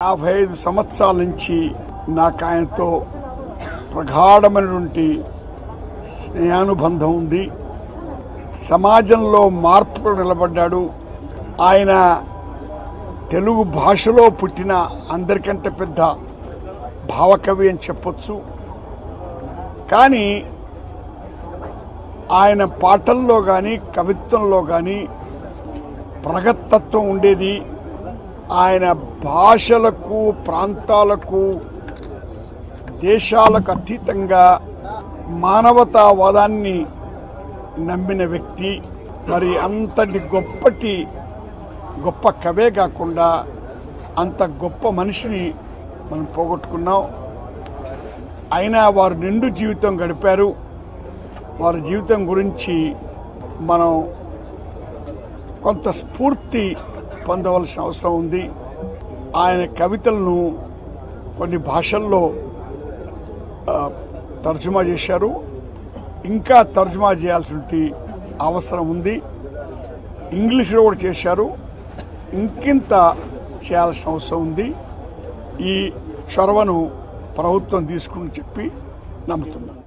55 సంవత్సరాల నుంచి నాకు ఆయనతో ప్రగాఢమైనటువంటి స్నేహానుబంధం ఉంది. సమాజంలో మార్పు నిలబడ్డాడు. ఆయన తెలుగు భాషలో పుట్టిన అందరికంటే పెద్ద భావకవి అని చెప్పొచ్చు. కానీ ఆయన పాటల్లో కానీ కవిత్వంలో కానీ ప్రగతత్వం ఉండేది. ఆయన భాషలకు ప్రాంతాలకు దేశాలకు అతీతంగా మానవతావాదాన్ని నమ్మిన వ్యక్తి. మరి అంతటి గొప్ప కవే కాకుండా అంత గొప్ప మనిషిని మనం పోగొట్టుకున్నాం. అయినా వారు నిండు జీవితం గడిపారు. వారి జీవితం గురించి మనం కొంత స్ఫూర్తి పొందవలసిన అవసరం ఉంది. ఆయన కవితలను కొన్ని భాషల్లో తర్జుమా చేశారు. ఇంకా తర్జుమా చేయాల్సిన అవసరం ఉంది. ఇంగ్లీష్లో కూడా చేశారు. ఇంకింత చేయాల్సిన అవసరం ఉంది. ఈ చొరవను ప్రభుత్వం తీసుకుని చెప్పి నమ్ముతున్నాను.